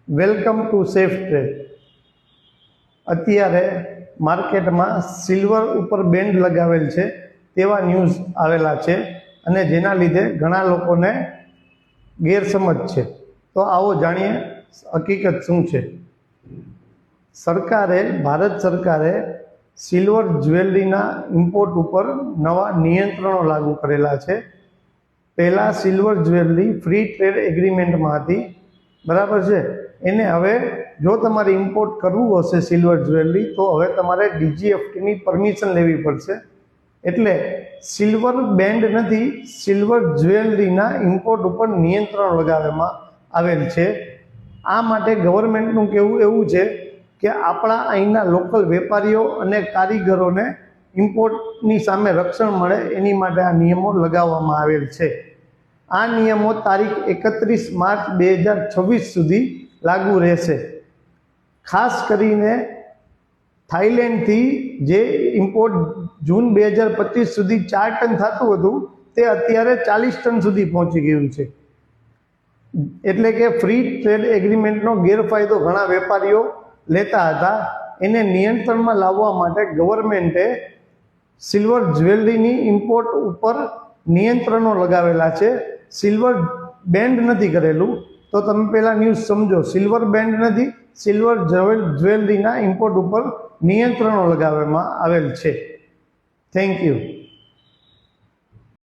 Welcome to safe trade. અત્યારે માર્કેટમાં silver ઉપર બેન્ડ લગાવેલ છે તેવા ન્યૂઝ આવેલા છે અને જેના લીધે ઘણા લોકોને ગેરસમજ છે। તો આવો જાણીએ હકીકત શું છે। ભારત સરકારે સિલ્વર જ્વેલરીના ઇમ્પોર્ટ ઉપર નવા નિયંત્રણો લાગુ કરેલા છે। પહેલાં સિલ્વર જ્વેલરી ફ્રી ટ્રેડ એગ્રીમેન્ટમાં હતી, બરાબર છે। એને હવે જો તમારે ઇમ્પોર્ટ કરવું હશે સિલ્વર જ્વેલરી તો હવે તમારે DGFTની પરમિશન લેવી પડશે। એટલે સિલ્વર બેન્ડ નથી, સિલ્વર જ્વેલરીના ઇમ્પોર્ટ ઉપર નિયંત્રણ લગાવવામાં આવેલ છે। આ માટે ગવર્મેન્ટનું કહેવું એવું છે કે આપણા અહીંના લોકલ વેપારીઓ અને કારીગરોને ઇમ્પોર્ટની સામે રક્ષણ મળે એની માટે આ નિયમો લગાવવામાં આવેલ છે। આ નિયમો તારીખ 31 માર્ચ 2026 સુધી લાગુ રહેશે। ખાસ કરીને થાઈલેન્ડથી જે ઇમ્પોર્ટ જૂન 2025 સુધી 4 ટન થતું હતું તે અત્યારે 40 ટન સુધી પહોંચી ગયું છે। એટલે કે ફ્રી ટ્રેડ એગ્રીમેન્ટનો ગેરફાયદો ઘણા વેપારીઓ લેતા હતા। એને નિયંત્રણમાં લાવવા માટે ગવર્મેન્ટે સિલ્વર જ્વેલરીની ઇમ્પોર્ટ ઉપર નિયંત્રણો લગાવેલા છે। સિલ્વર બેન્ડ નથી કરેલું, તો તમે પહેલાં ન્યૂઝ સમજો। સિલ્વર બેન્ડ નથી, સિલ્વર જ્વેલરીના ઇમ્પોર્ટ ઉપર નિયંત્રણો લગાવવામાં આવેલ છે। Thank you.